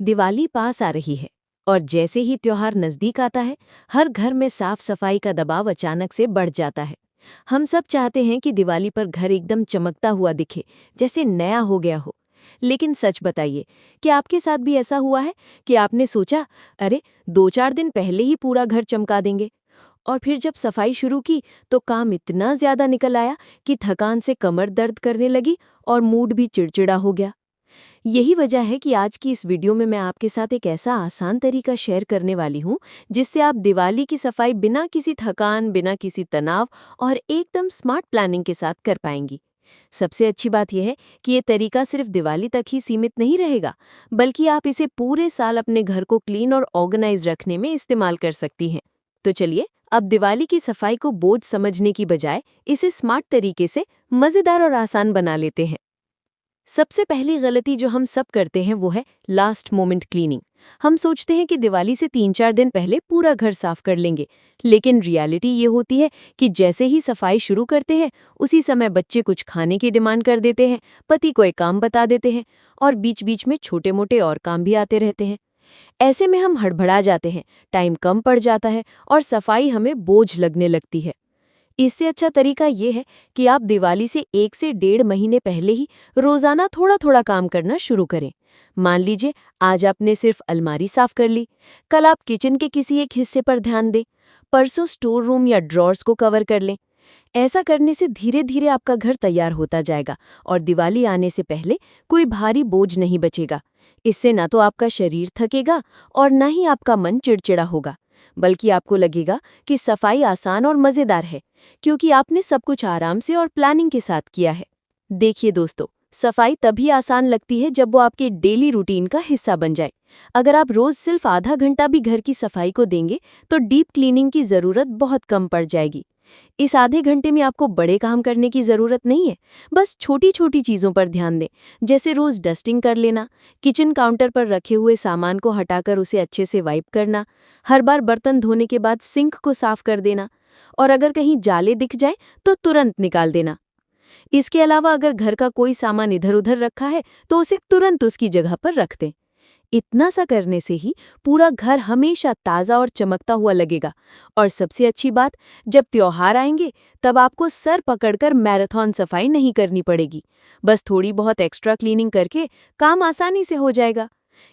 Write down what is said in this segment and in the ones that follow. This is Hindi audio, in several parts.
दिवाली पास आ रही है और जैसे ही त्योहार नजदीक आता है, हर घर में साफ सफाई का दबाव अचानक से बढ़ जाता है। हम सब चाहते हैं कि दिवाली पर घर एकदम चमकता हुआ दिखे, जैसे नया हो गया हो। लेकिन सच बताइए, क्या आपके साथ भी ऐसा हुआ है कि आपने सोचा, अरे 2-4 दिन पहले ही पूरा घर चमका देंगे, और फिर जब सफाई शुरू की तो काम इतना ज्यादा निकल आया कि थकान से कमर दर्द करने लगी और मूड भी चिड़चिड़ा हो गया। यही वजह है कि आज की इस वीडियो में मैं आपके साथ एक ऐसा आसान तरीका शेयर करने वाली हूँ जिससे आप दिवाली की सफाई बिना किसी थकान, बिना किसी तनाव और एकदम स्मार्ट प्लानिंग के साथ कर पाएंगी। सबसे अच्छी बात यह है कि ये तरीका सिर्फ दिवाली तक ही सीमित नहीं रहेगा, बल्कि आप इसे पूरे साल अपने घर को क्लीन और ऑर्गेनाइज रखने में इस्तेमाल कर सकती हैं। तो चलिए, अब दिवाली की सफाई को बोझ समझने की बजाय इसे स्मार्ट तरीके से मज़ेदार और आसान बना लेते हैं। सबसे पहली गलती जो हम सब करते हैं वो है लास्ट मोमेंट क्लीनिंग। हम सोचते हैं कि दिवाली से 3-4 दिन पहले पूरा घर साफ कर लेंगे, लेकिन रियलिटी ये होती है कि जैसे ही सफाई शुरू करते हैं, उसी समय बच्चे कुछ खाने की डिमांड कर देते हैं, पति को एक काम बता देते हैं, और बीच बीच में छोटे मोटे और काम भी आते रहते हैं। ऐसे में हम हड़बड़ा जाते हैं, टाइम कम पड़ जाता है और सफाई हमें बोझ लगने लगती है। इससे अच्छा तरीका ये है कि आप दिवाली से 1 से 1.5 महीने पहले ही रोजाना थोड़ा थोड़ा काम करना शुरू करें। मान लीजिए, आज आपने सिर्फ अलमारी साफ कर ली, कल आप किचन के किसी एक हिस्से पर ध्यान दें, परसों स्टोर रूम या ड्रॉर्स को कवर कर लें। ऐसा करने से धीरे धीरे आपका घर तैयार होता जाएगा और दिवाली आने से पहले कोई भारी बोझ नहीं बचेगा। इससे ना तो आपका शरीर थकेगा और ना ही आपका मन चिड़चिड़ा होगा, बल्कि आपको लगेगा कि सफाई आसान और मज़ेदार है, क्योंकि आपने सब कुछ आराम से और प्लानिंग के साथ किया है। देखिए दोस्तों, सफाई तभी आसान लगती है जब वो आपके डेली रूटीन का हिस्सा बन जाए। अगर आप रोज सिर्फ आधा घंटा भी घर की सफाई को देंगे तो डीप क्लीनिंग की ज़रूरत बहुत कम पड़ जाएगी। इस आधे घंटे में आपको बड़े काम करने की ज़रूरत नहीं है, बस छोटी छोटी चीज़ों पर ध्यान दें, जैसे रोज़ डस्टिंग कर लेना, किचन काउंटर पर रखे हुए सामान को हटाकर उसे अच्छे से वाइप करना, हर बार बर्तन धोने के बाद सिंक को साफ कर देना, और अगर कहीं जाले दिख जाए तो तुरंत निकाल देना। इसके अलावा अगर घर का कोई सामान इधर उधर रखा है तो उसे तुरंत उसकी जगह पर रख दें। इतना सा करने से ही पूरा घर हमेशा ताज़ा और चमकता हुआ लगेगा। और सबसे अच्छी बात, जब त्योहार आएंगे तब आपको सर पकड़कर मैराथन सफाई नहीं करनी पड़ेगी। बस थोड़ी बहुत एक्स्ट्रा क्लीनिंग करके काम आसानी से हो जाएगा।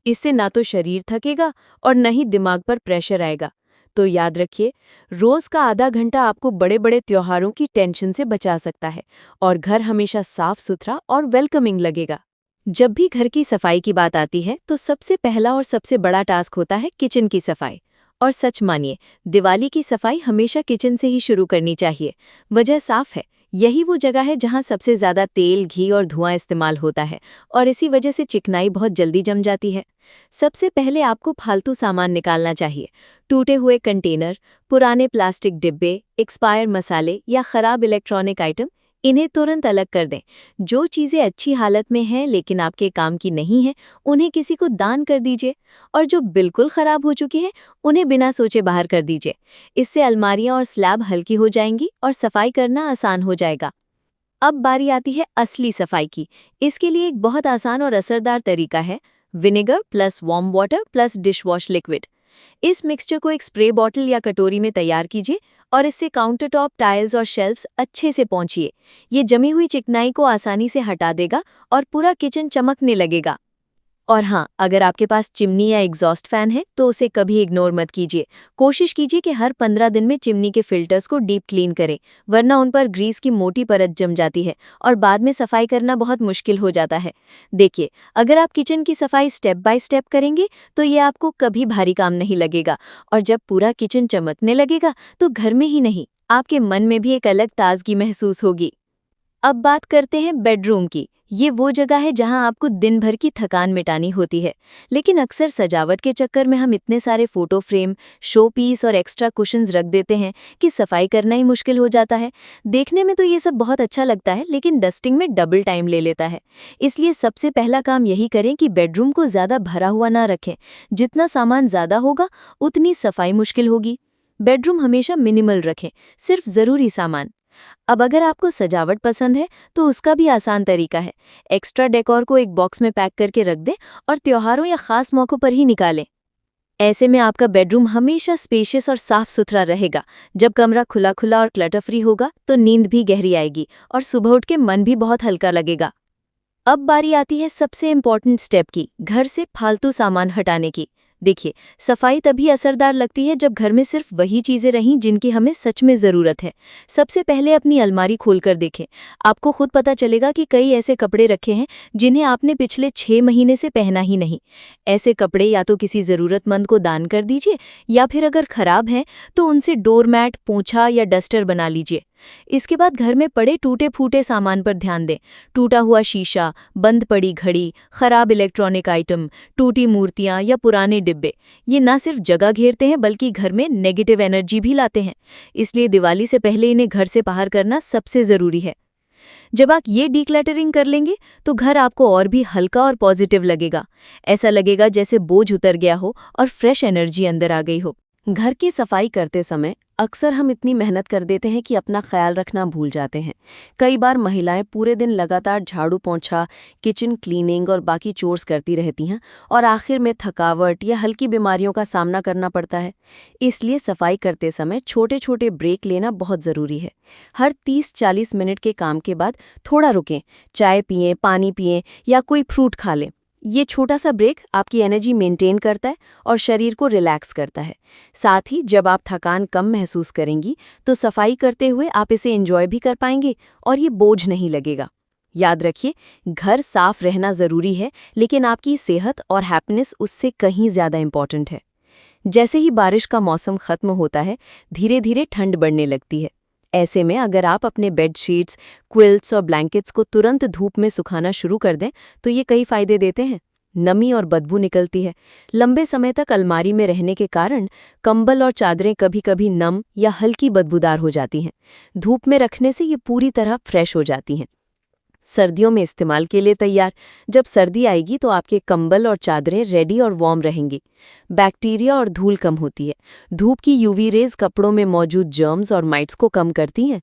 इससे ना तो शरीर थकेगा और न ही दिमाग पर प्रेशर आएगा। तो याद रखिए, रोज का आधा घंटा आपको बड़े बड़े त्योहारों की टेंशन से बचा सकता है और घर हमेशा साफ सुथरा और वेलकमिंग लगेगा। जब भी घर की सफाई की बात आती है तो सबसे पहला और सबसे बड़ा टास्क होता है किचन की सफाई। और सच मानिए, दिवाली की सफाई हमेशा किचन से ही शुरू करनी चाहिए। वजह साफ है, यही वो जगह है जहां सबसे ज्यादा तेल, घी और धुआं इस्तेमाल होता है, और इसी वजह से चिकनाई बहुत जल्दी जम जाती है। सबसे पहले आपको फालतू सामान निकालना चाहिए। टूटे हुए कंटेनर, पुराने प्लास्टिक डिब्बे, एक्सपायर मसाले या खराब इलेक्ट्रॉनिक आइटम, इन्हें तुरंत अलग कर दें। जो चीज़ें अच्छी हालत में हैं लेकिन आपके काम की नहीं हैं, उन्हें किसी को दान कर दीजिए, और जो बिल्कुल ख़राब हो चुकी हैं उन्हें बिना सोचे बाहर कर दीजिए। इससे अलमारियां और स्लैब हल्की हो जाएंगी और सफाई करना आसान हो जाएगा। अब बारी आती है असली सफाई की। इसके लिए एक बहुत आसान और असरदार तरीका है, vinegar plus warm water plus dish wash liquid. इस मिक्सचर को एक स्प्रे बॉटल या कटोरी में तैयार कीजिए और इससे काउंटर टॉप, टाइल्स और शेल्फ्स अच्छे से पोंछिए। ये जमी हुई चिकनाई को आसानी से हटा देगा और पूरा किचन चमकने लगेगा। और हाँ, अगर आपके पास चिमनी या एग्जॉस्ट फैन है तो उसे कभी इग्नोर मत कीजिए। कोशिश कीजिए कि हर 15 दिन में चिमनी के फिल्टर्स को डीप क्लीन करें, वरना उन पर ग्रीस की मोटी परत जम जाती है और बाद में सफाई करना बहुत मुश्किल हो जाता है। देखिए, अगर आप किचन की सफाई स्टेप बाय स्टेप करेंगे तो ये आपको कभी भारी काम नहीं लगेगा, और जब पूरा किचन चमकने लगेगा तो घर में ही नहीं, आपके मन में भी एक अलग ताजगी महसूस होगी। अब बात करते हैं बेडरूम की। ये वो जगह है जहां आपको दिन भर की थकान मिटानी होती है, लेकिन अक्सर सजावट के चक्कर में हम इतने सारे फोटो फ्रेम, शो पीस और एक्स्ट्रा कुशन्स रख देते हैं कि सफाई करना ही मुश्किल हो जाता है। देखने में तो ये सब बहुत अच्छा लगता है, लेकिन डस्टिंग में डबल टाइम ले लेता है। इसलिए सबसे पहला काम यही करें कि बेडरूम को ज़्यादा भरा हुआ ना रखें। जितना सामान ज़्यादा होगा उतनी सफाई मुश्किल होगी। बेडरूम हमेशा मिनिमल रखें, सिर्फ ज़रूरी सामान। अब अगर आपको सजावट पसंद है तो उसका भी आसान तरीका है। एक्स्ट्रा डेकोर को एक बॉक्स में पैक करके रख दें और त्योहारों या खास मौक़ों पर ही निकालें। ऐसे में आपका बेडरूम हमेशा स्पेशियस और साफ सुथरा रहेगा। जब कमरा खुला खुला और क्लटर फ्री होगा तो नींद भी गहरी आएगी और सुबह उठ के मन भी बहुत हल्का लगेगा। अब बारी आती है सबसे इम्पॉर्टेंट स्टेप की, घर से फालतू सामान हटाने की। देखिए, सफाई तभी असरदार लगती है जब घर में सिर्फ वही चीजें रहें जिनकी हमें सच में जरूरत है। सबसे पहले अपनी अलमारी खोलकर देखें। आपको खुद पता चलेगा कि कई ऐसे कपड़े रखे हैं जिन्हें आपने पिछले 6 महीने से पहना ही नहीं। ऐसे कपड़े या तो किसी जरूरतमंद को दान कर दीजिए या फिर अगर खराब हैं तो उनसे डोरमैट, पोंछा या डस्टर बना लीजिए। इसके बाद घर में पड़े टूटे फूटे सामान पर ध्यान दें। टूटा हुआ शीशा, बंद पड़ी घड़ी, खराब इलेक्ट्रॉनिक आइटम, टूटी मूर्तियां या पुराने डिब्बे, ये ना सिर्फ जगह घेरते हैं बल्कि घर में नेगेटिव एनर्जी भी लाते हैं। इसलिए दिवाली से पहले इन्हें घर से बाहर करना सबसे जरूरी है। जब आप ये डीक्लटरिंग कर लेंगे तो घर आपको और भी हल्का और पॉजिटिव लगेगा। ऐसा लगेगा जैसे बोझ उतर गया हो और फ्रेश एनर्जी अंदर आ गई हो। घर की सफाई करते समय अक्सर हम इतनी मेहनत कर देते हैं कि अपना ख्याल रखना भूल जाते हैं। कई बार महिलाएं पूरे दिन लगातार झाड़ू पोंछा, किचन क्लीनिंग और बाकी चोर्स करती रहती हैं और आखिर में थकावट या हल्की बीमारियों का सामना करना पड़ता है। इसलिए सफाई करते समय छोटे छोटे ब्रेक लेना बहुत ज़रूरी है। हर 30-40 मिनट के काम के बाद थोड़ा रुकें, चाय पिएं, पानी पिएं या कोई फ्रूट खा लें। ये छोटा सा ब्रेक आपकी एनर्जी मेंटेन करता है और शरीर को रिलैक्स करता है। साथ ही जब आप थकान कम महसूस करेंगी तो सफाई करते हुए आप इसे एंजॉय भी कर पाएंगे और ये बोझ नहीं लगेगा। याद रखिए, घर साफ रहना ज़रूरी है, लेकिन आपकी सेहत और हैप्पीनेस उससे कहीं ज़्यादा इम्पॉर्टेंट है। जैसे ही बारिश का मौसम खत्म होता है, धीरे धीरे ठंड बढ़ने लगती है। ऐसे में अगर आप अपने बेडशीट्स, क्विल्ट्स और ब्लैंकेट्स को तुरंत धूप में सुखाना शुरू कर दें तो ये कई फायदे देते हैं। नमी और बदबू निकलती है। लंबे समय तक अलमारी में रहने के कारण कंबल और चादरें कभी-कभी नम या हल्की बदबूदार हो जाती हैं। धूप में रखने से ये पूरी तरह फ्रेश हो जाती हैं। सर्दियों में इस्तेमाल के लिए तैयार। जब सर्दी आएगी तो आपके कंबल और चादरें रेडी और वार्म रहेंगी। बैक्टीरिया और धूल कम होती है। धूप की यूवी रेज कपड़ों में मौजूद जर्म्स और माइट्स को कम करती हैं।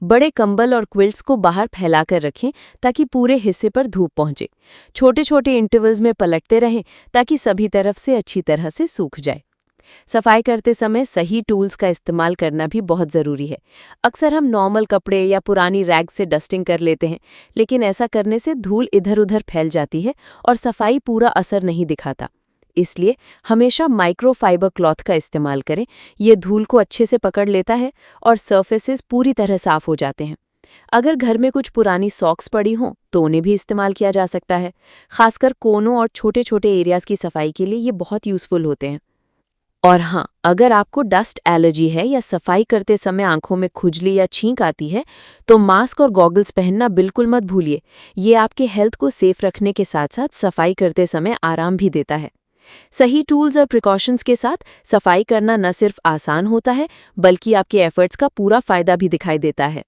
बड़े कंबल और क्विल्ट्स को बाहर फैलाकर रखें ताकि पूरे हिस्से पर धूप पहुंचे। छोटे छोटे इंटरवल्स में पलटते रहें ताकि सभी तरफ से अच्छी तरह से सूख जाए। सफाई करते समय सही टूल्स का इस्तेमाल करना भी बहुत ज़रूरी है। अक्सर हम नॉर्मल कपड़े या पुरानी रैग से डस्टिंग कर लेते हैं, लेकिन ऐसा करने से धूल इधर-उधर फैल जाती है और सफाई पूरा असर नहीं दिखाता। इसलिए हमेशा माइक्रोफाइबर क्लॉथ का इस्तेमाल करें। ये धूल को अच्छे से पकड़ लेता है और सरफेसेस पूरी तरह साफ हो जाते हैं। अगर घर में कुछ पुरानी सॉक्स पड़ी हों तो उन्हें भी इस्तेमाल किया जा सकता है। खासकर कोनों और छोटे-छोटे एरियाज की सफाई के लिए ये बहुत यूज़फुल होते हैं। और हाँ, अगर आपको डस्ट एलर्जी है या सफाई करते समय आंखों में खुजली या छींक आती है तो मास्क और गॉगल्स पहनना बिल्कुल मत भूलिए। ये आपके हेल्थ को सेफ रखने के साथ साथ सफाई करते समय आराम भी देता है। सही टूल्स और प्रिकॉशंस के साथ सफाई करना न सिर्फ आसान होता है बल्कि आपके एफर्ट्स का पूरा फायदा भी दिखाई देता है।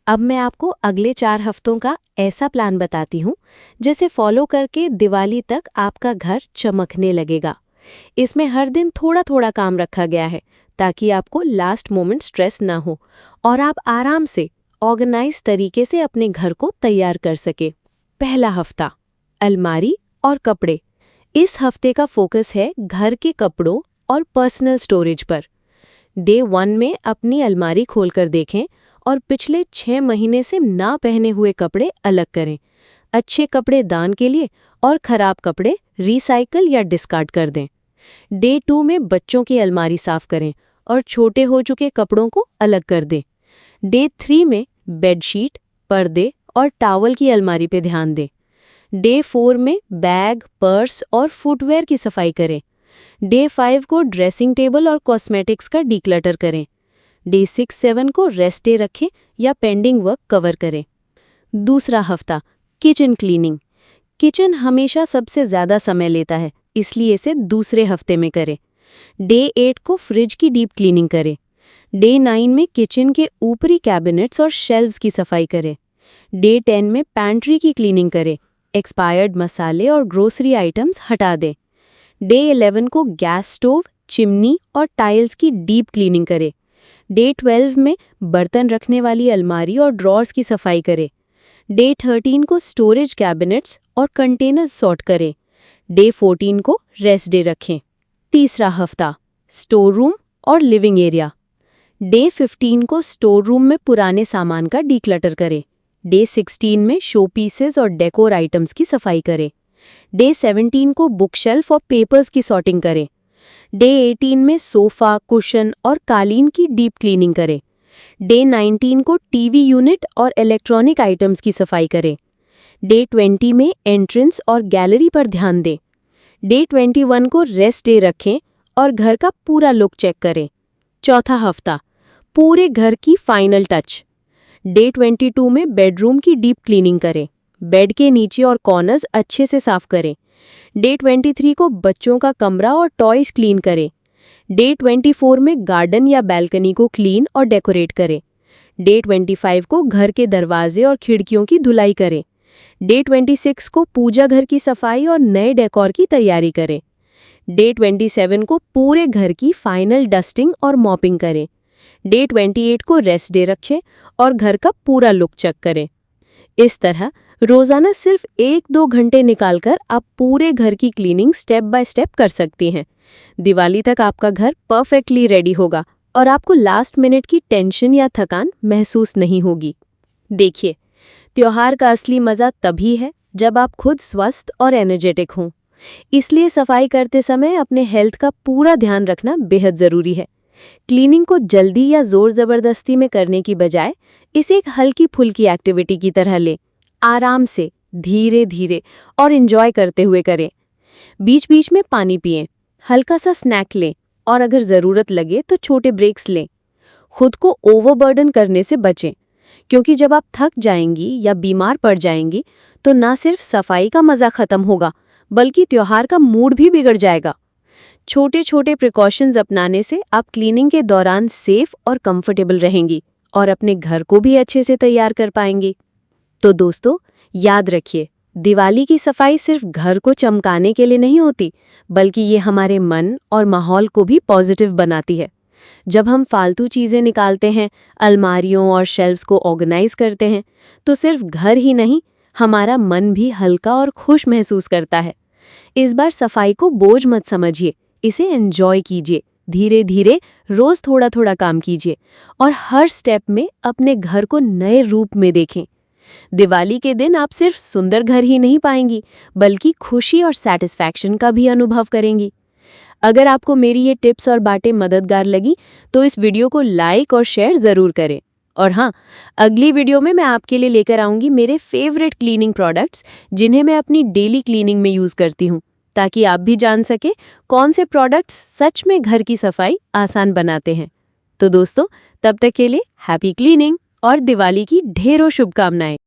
अब मैं आपको अगले 4 हफ्तों का ऐसा प्लान बताती हूँ जिसे फॉलो करके दिवाली तक आपका घर चमकने लगेगा। इसमें हर दिन थोड़ा थोड़ा काम रखा गया है ताकि आपको लास्ट मोमेंट स्ट्रेस ना हो और आप आराम से ऑर्गेनाइज तरीके से अपने घर को तैयार कर सके। पहला हफ्ता, अलमारी और कपड़े। इस हफ्ते का फोकस है घर के कपड़ों और पर्सनल स्टोरेज पर। डे 1 में अपनी अलमारी खोलकर देखें और पिछले 6 महीने से ना पहने हुए कपड़े अलग करें। अच्छे कपड़े दान के लिए और खराब कपड़े रिसाइकल या डिस्कार्ड कर दें। डे 2 में बच्चों की अलमारी साफ करें और छोटे हो चुके कपड़ों को अलग कर दें। डे 3 में बेडशीट, पर्दे और टॉवल की अलमारी पे ध्यान दें। डे 4 में बैग, पर्स और फुटवेयर की सफाई करें। डे 5 को ड्रेसिंग टेबल और कॉस्मेटिक्स का डीक्लटर करें। डे 6-7 को रेस्ट डे रखें या पेंडिंग वर्क कवर करें। दूसरा हफ्ता, किचन क्लीनिंग। किचन हमेशा सबसे ज़्यादा समय लेता है, इसलिए इसे दूसरे हफ्ते में करें। डे 8 को फ्रिज की डीप क्लीनिंग करें। डे 9 में किचन के ऊपरी कैबिनेट्स और शेल्व्स की सफाई करें। डे 10 में पैंट्री की क्लीनिंग करें। एक्सपायर्ड मसाले और ग्रोसरी आइटम्स हटा दें। डे 11 को गैस स्टोव, चिमनी और टाइल्स की डीप क्लीनिंग करें। डे 12 में बर्तन रखने वाली अलमारी और ड्रॉर्स की सफाई करें। डे 13 को स्टोरेज कैबिनेट्स और कंटेनर्स सॉर्ट करें। डे 14 को रेस्ट डे रखें। तीसरा हफ्ता, स्टोर रूम और लिविंग एरिया। डे 15 को स्टोर रूम में पुराने सामान का डीक्लटर करें। डे 16 में शो पीसेस और डेकोर आइटम्स की सफाई करें। डे 17 को बुकशेल्फ और पेपर्स की सॉर्टिंग करें। डे 18 में सोफा, कुशन और कालीन की डीप क्लीनिंग करें। डे 19 को टीवी यूनिट और इलेक्ट्रॉनिक आइटम्स की सफाई करें। डे 20 में एंट्रेंस और गैलरी पर ध्यान दें। डे 21 को रेस्ट डे रखें और घर का पूरा लुक चेक करें। चौथा हफ्ता, पूरे घर की फाइनल टच। डे 22 में बेडरूम की डीप क्लीनिंग करें। बेड के नीचे और कॉर्नर्स अच्छे से साफ करें। डे 23 को बच्चों का कमरा और टॉयज क्लीन करें। डे 24 में गार्डन या बैल्कनी को क्लीन और डेकोरेट करें। डे 25 को घर के दरवाजे और खिड़कियों की धुलाई करें। डे 26 को पूजा घर की सफाई और नए डेकोर की तैयारी करें। डे 27 को पूरे घर की फाइनल डस्टिंग और मॉपिंग करें। डे 28 को रेस्ट डे रखें और घर का पूरा लुक चेक करें। इस तरह रोजाना सिर्फ 1-2 घंटे निकालकर आप पूरे घर की क्लीनिंग स्टेप बाय स्टेप कर सकती हैं। दिवाली तक आपका घर परफेक्टली रेडी होगा और आपको लास्ट मिनट की टेंशन या थकान महसूस नहीं होगी। देखिए, त्योहार का असली मजा तभी है जब आप खुद स्वस्थ और एनर्जेटिक हों। इसलिए सफाई करते समय अपने हेल्थ का पूरा ध्यान रखना बेहद जरूरी है। क्लीनिंग को जल्दी या जोर जबरदस्ती में करने की बजाय इसे एक हल्की फुल्की एक्टिविटी की तरह लें। आराम से, धीरे धीरे और एंजॉय करते हुए करें। बीच बीच में पानी पिएं, हल्का सा स्नैक लें और अगर ज़रूरत लगे तो छोटे ब्रेक्स लें। खुद को ओवरबर्डन करने से बचें, क्योंकि जब आप थक जाएंगी या बीमार पड़ जाएंगी तो ना सिर्फ सफाई का मज़ा खत्म होगा बल्कि त्योहार का मूड भी बिगड़ जाएगा। छोटे छोटे प्रिकॉशंस अपनाने से आप क्लीनिंग के दौरान सेफ और कंफर्टेबल रहेंगी और अपने घर को भी अच्छे से तैयार कर पाएंगी। तो दोस्तों, याद रखिए, दिवाली की सफाई सिर्फ घर को चमकाने के लिए नहीं होती, बल्कि ये हमारे मन और माहौल को भी पॉजिटिव बनाती है। जब हम फालतू चीज़ें निकालते हैं, अलमारियों और शेल्फ्स को ऑर्गेनाइज करते हैं, तो सिर्फ घर ही नहीं, हमारा मन भी हल्का और खुश महसूस करता है। इस बार सफाई को बोझ मत समझिए, इसे एंजॉय कीजिए। धीरे धीरे रोज थोड़ा थोड़ा काम कीजिए और हर स्टेप में अपने घर को नए रूप में देखें। दिवाली के दिन आप सिर्फ सुंदर घर ही नहीं पाएंगी, बल्कि खुशी और सैटिस्फैक्शन का भी अनुभव करेंगी। अगर आपको मेरी ये टिप्स और बातें मददगार लगी तो इस वीडियो को लाइक और शेयर ज़रूर करें। और हाँ, अगली वीडियो में मैं आपके लिए लेकर आऊँगी मेरे फेवरेट क्लीनिंग प्रोडक्ट्स, जिन्हें मैं अपनी डेली क्लीनिंग में यूज़ करती हूँ, ताकि आप भी जान सकें कौन से प्रोडक्ट्स सच में घर की सफाई आसान बनाते हैं। तो दोस्तों, तब तक के लिए हैप्पी क्लीनिंग और दिवाली की ढेरों शुभकामनाएं।